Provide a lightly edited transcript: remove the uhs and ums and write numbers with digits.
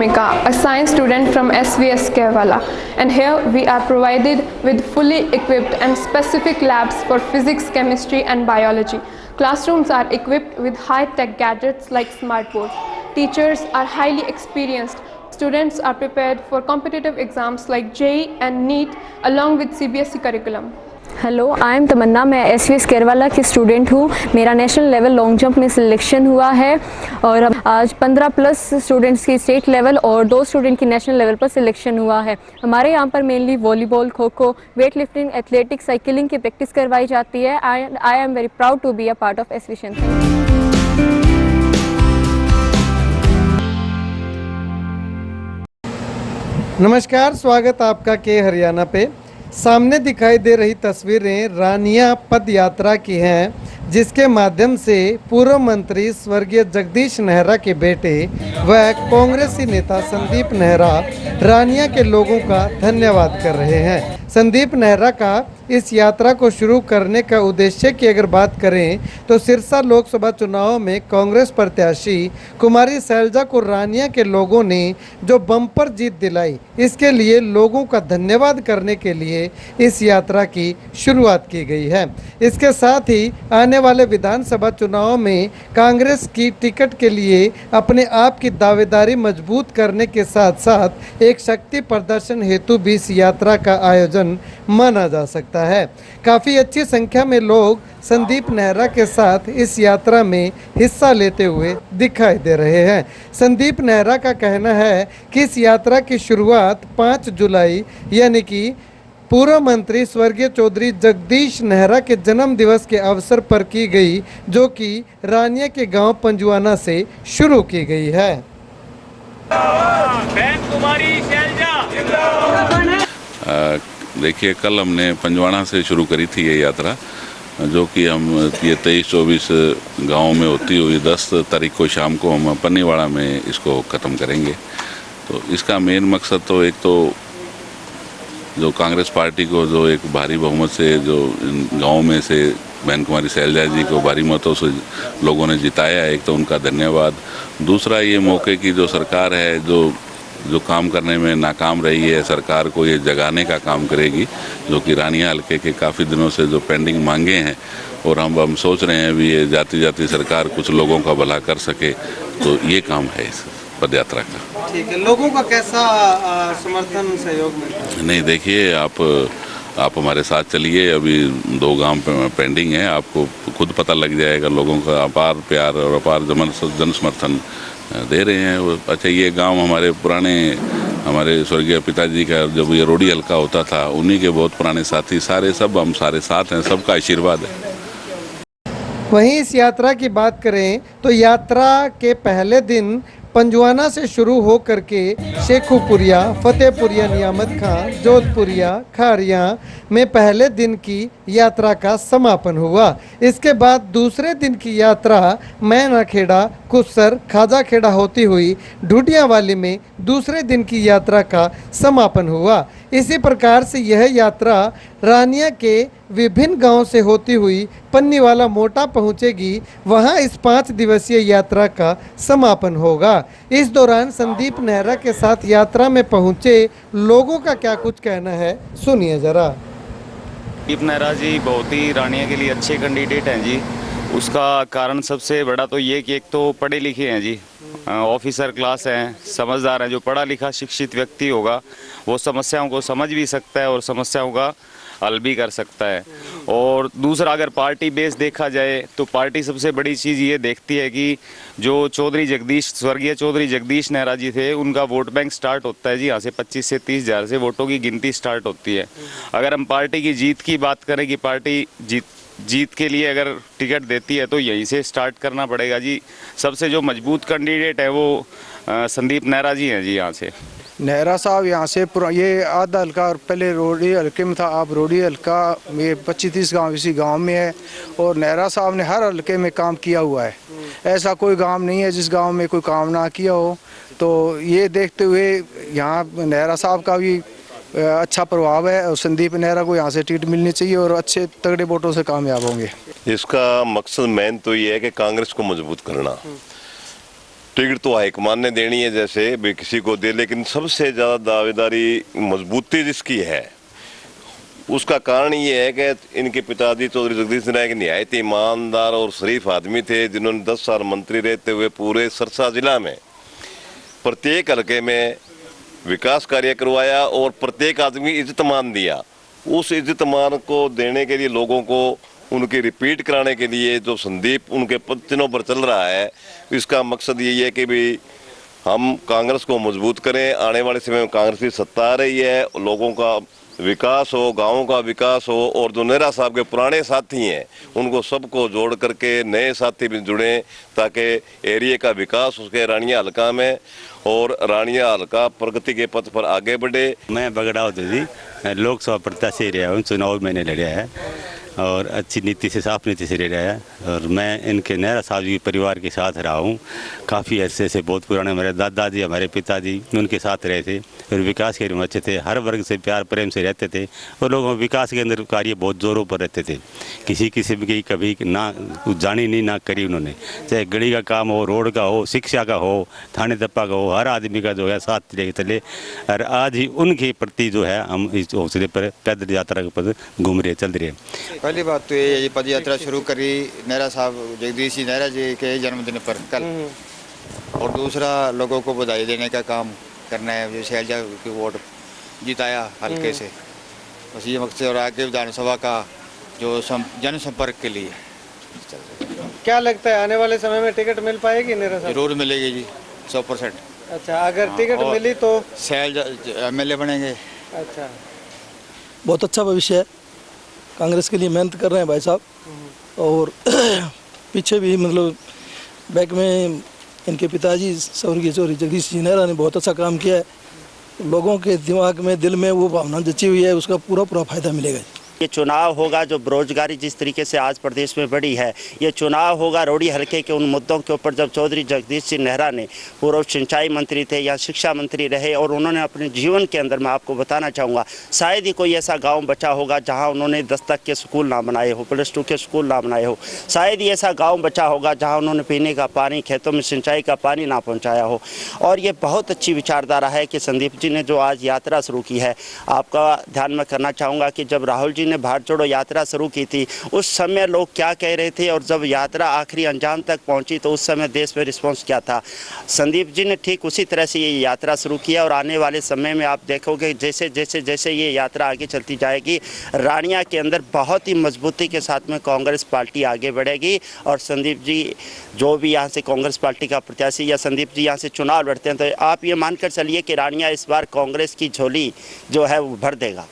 Bhumika, a science student from SVS Kerala, and here we are provided with fully equipped and specific labs for physics, chemistry and biology. Classrooms are equipped with high-tech gadgets like smartboards. Teachers are highly experienced. Students are prepared for competitive exams like JEE and NEET along with CBSE curriculum. Hello, I am Tamanna. मैं SVS Kerwala की student हूँ। मेरा national level long jump में selection हुआ है और आज 15+ students की स्टेट लेवल और 2 स्टूडेंट की नेशनल लेवल पर सिलेक्शन हुआ है। हमारे यहाँ पर mainly volleyball, kho kho, weight lifting, athletics, cycling की प्रैक्टिस करवाई जाती है। I am very proud to be a part of SVS. नमस्कार, स्वागत आपका के हरियाणा पे। सामने दिखाई दे रही तस्वीरें रानिया पद यात्रा की हैं, जिसके माध्यम से पूर्व मंत्री स्वर्गीय जगदीश नेहरा के बेटे व कांग्रेसी नेता संदीप नेहरा रानिया के लोगों का धन्यवाद कर रहे हैं। संदीप नेहरा का इस यात्रा को शुरू करने का उद्देश्य की अगर बात करें तो सिरसा लोकसभा चुनाव में कांग्रेस प्रत्याशी कुमारी शैलजा को रानिया के लोगों ने जो बम्पर जीत दिलाई, इसके लिए लोगों का धन्यवाद करने के लिए इस यात्रा की शुरुआत की गई है। इसके साथ ही आने वाले विधानसभा चुनाव में कांग्रेस की टिकट के लिए अपने आप की दावेदारी मजबूत करने के साथ साथ एक शक्ति प्रदर्शन हेतु भी इस यात्रा का आयोजन माना जा सकता है। काफ़ी अच्छी संख्या में लोग संदीप नेहरा के साथ इस यात्रा में हिस्सा लेते हुए दिखाई दे रहे हैं। संदीप नेहरा का कहना है कि इस यात्रा की शुरुआत 5 जुलाई यानी कि पूर्व मंत्री स्वर्गीय चौधरी जगदीश नेहरा के जन्म दिवस के अवसर पर की गई, जो कि रानिया के गांव पंजुआना से शुरू की गई है। देखिए, कल हमने पंजवाना से शुरू करी थी ये यात्रा, जो कि हम ये 23-24 गाँव में होती हुई 10 तारीख को शाम को हम पन्नीवाड़ा में इसको ख़त्म करेंगे। तो इसका मेन मकसद तो एक तो जो कांग्रेस पार्टी को जो एक भारी बहुमत से जो गांव में से बहन कुमारी शैलजा जी को भारी मतों से लोगों ने जिताया, एक तो उनका धन्यवाद। दूसरा ये मौके की जो सरकार है जो काम करने में नाकाम रही है, सरकार को ये जगाने का काम करेगी, जो कि रानिया हल्के के काफ़ी दिनों से जो पेंडिंग मांगे हैं और हम सोच रहे हैं भी ये जाती सरकार कुछ लोगों का भला कर सके, तो ये काम है इस पद यात्रा का। ठीक है, लोगों का कैसा समर्थन सहयोग मिलता है? नहीं, देखिए, आप हमारे साथ चलिए। अभी 2 गांव पेंडिंग है, आपको खुद पता लग जाएगा। लोगों का अपार प्यार और अपार जन समर्थन दे रहे हैं। अच्छा, ये गांव हमारे स्वर्गीय पिताजी का जब ये रोडी हल्का होता था, उन्हीं के बहुत पुराने साथी हम सारे साथ हैं, सबका आशीर्वाद है। वहीं इस यात्रा की बात करें तो यात्रा के पहले दिन पंजुआना से शुरू हो करके शेखुपुरिया, फतेहपुरिया, नियामत खां, जोधपुरिया, खारिया में पहले दिन की यात्रा का समापन हुआ। इसके बाद दूसरे दिन की यात्रा मैनाखेड़ा, कुस्सर, खाजाखेड़ा होती हुई ढूडियावाली में दूसरे दिन की यात्रा का समापन हुआ। इसी प्रकार से यह यात्रा रानिया के विभिन्न गांवों से होती हुई पन्नीवाला मोटा पहुंचेगी। वहां इस 5 दिवसीय यात्रा का समापन होगा। इस दौरान संदीप नेहरा के साथ यात्रा में पहुंचे लोगों का क्या कुछ कहना है, सुनिए जरा। संदीप नेहरा जी बहुत ही रानिया के लिए अच्छे कैंडिडेट हैं जी। उसका कारण सबसे बड़ा तो ये कि एक तो पढ़े लिखे हैं जी, ऑफिसर क्लास हैं, समझदार हैं। जो पढ़ा लिखा शिक्षित व्यक्ति होगा वो समस्याओं को समझ भी सकता है और समस्याओं का हल भी कर सकता है। और दूसरा, अगर पार्टी बेस देखा जाए तो पार्टी सबसे बड़ी चीज़ ये देखती है कि जो स्वर्गीय चौधरी जगदीश नेहरा जी थे, उनका वोट बैंक स्टार्ट होता है जी यहाँ से 25 से 30 हज़ार से वोटों की गिनती स्टार्ट होती है। अगर हम पार्टी की जीत की बात करें कि पार्टी जीत के लिए अगर टिकट देती है तो यहीं से स्टार्ट करना पड़ेगा जी। सबसे जो मजबूत कैंडिडेट है वो संदीप नेहरा जी हैं जी। यहाँ से नेहरा साहब यहाँ से ये आधा हल्का और पहले रोडी हल्के में था, अब रोडी हल्का में 25-30 गांव इसी गांव में है। और नेहरा साहब ने हर हल्के में काम किया हुआ है। ऐसा कोई गांव नहीं है जिस गांव में कोई काम ना किया हो। तो ये देखते हुए यहाँ नेहरा साहब का भी अच्छा प्रभाव है और संदीप नेहरा को यहाँ से टिकट मिलनी चाहिए और अच्छे तगड़े वोटों से कामयाब होंगे। इसका मकसद मेन तो ये है कि कांग्रेस को मजबूत करना। टिकट तो हाईकमान ने देनी है, जैसे भी किसी को दे, लेकिन सबसे ज़्यादा दावेदारी मजबूती जिसकी है उसका कारण ये है कि इनके पिताजी चौधरी जगदीश सिंह एक निहायत ईमानदार और शरीफ आदमी थे, जिन्होंने 10 साल मंत्री रहते हुए पूरे सिरसा जिला में प्रत्येक हल्के में विकास कार्य करवाया और प्रत्येक आदमी इज्जतमान दिया। उस इज्जतमान को देने के लिए, लोगों को उनकी रिपीट कराने के लिए जो संदीप उनके पत्तिनों पर चल रहा है, इसका मकसद यही है कि भी हम कांग्रेस को मजबूत करें। आने वाले समय में कांग्रेस की सत्ता आ रही है, लोगों का विकास हो, गाँव का विकास हो, और जो नेहरा साहब के पुराने साथी हैं उनको सबको जोड़ करके नए साथी भी जुड़ें ताकि एरिया का विकास उसके रानिया हल्का में और रानिया हल्का प्रगति के पथ पर आगे बढ़े। मैं बगड़ाव जी लोकसभा प्रत्याशी रहा हूँ, चुनाव मैंने लड़ा है और अच्छी नीति से, साफ नीति से रहा है। और मैं इनके नेहरा साहब जी परिवार के साथ रहा हूँ काफ़ी अरसे से, बहुत पुराने हमारे दादाजी, हमारे पिताजी उनके साथ रहे थे और विकास के अच्छे थे, हर वर्ग से प्यार प्रेम से रहते थे और लोगों विकास के अंदर कार्य बहुत ज़ोरों पर रहते थे। किसी किस्म की कभी ना जानी नहीं ना करी उन्होंने, चाहे गली का काम हो, रोड का हो, शिक्षा का हो, थाने दप्पा का हो, हर आदमी का जो है साथ लेके चले। और आज ही उनके प्रति जो है हम इस हौसले पर पैदल यात्रा के पर घूम रहे, चल रहे। पहली बात तो ये पद यात्रा शुरू करी नेहरा साहब जगदीश सिंह नेहरा जी के जन्मदिन पर कल, और दूसरा लोगों को बधाई देने का काम करना है। जो शैलजा की वोट जिताया हल्के से, बस ये मकसद। और आगे विधानसभा का जो जनसंपर्क के लिए क्या लगता है आने वाले समय में टिकट मिल पाएगी नेहरा साहब? जरूर मिलेगी जी, 100%। अच्छा, अगर टिकट मिली तो शैलजा MLA बनेंगे। अच्छा, बहुत अच्छा भविष्य है, कांग्रेस के लिए मेहनत कर रहे हैं भाई साहब। और पीछे भी मतलब बैक में इनके पिताजी स्वर्गीय चौधरी जगदीश सिंह नेहरा ने बहुत अच्छा काम किया है। लोगों के दिमाग में, दिल में वो भावना जची हुई है, उसका पूरा फायदा मिलेगा। ये चुनाव होगा जो बेरोजगारी जिस तरीके से आज प्रदेश में बढ़ी है, ये चुनाव होगा रोडी हल्के के उन मुद्दों के ऊपर। जब चौधरी जगदीश सिंह नेहरा ने पूर्व सिंचाई मंत्री थे या शिक्षा मंत्री रहे, और उन्होंने अपने जीवन के अंदर, मैं आपको बताना चाहूँगा, शायद ही कोई ऐसा गांव बचा होगा जहां उन्होंने 10 तक के स्कूल ना बनाए हो, +2 के स्कूल ना बनाए हो। शायद ही ऐसा गाँव बचा होगा जहाँ उन्होंने पीने का पानी, खेतों में सिंचाई का पानी ना पहुँचाया हो। और ये बहुत अच्छी विचारधारा है कि संदीप जी ने जो आज यात्रा शुरू की है। आपका ध्यान में करना चाहूँगा कि जब राहुल जी ने भारत जोड़ो यात्रा शुरू की थी, उस समय लोग क्या कह रहे थे, और जब यात्रा आखिरी अंजाम तक पहुंची तो उस समय देश में रिस्पांस क्या था। संदीप जी ने ठीक उसी तरह से ये यात्रा शुरू किया, और आने वाले समय में आप देखोगे जैसे जैसे जैसे ये यात्रा आगे चलती जाएगी, रानिया के अंदर बहुत ही मजबूती के साथ में कांग्रेस पार्टी आगे बढ़ेगी। और संदीप जी जो भी यहाँ से कांग्रेस पार्टी का प्रत्याशी या संदीप जी यहाँ से चुनाव लड़ते हैं, तो आप ये मानकर चलिए कि रानिया इस बार कांग्रेस की झोली जो है वो भर देगा।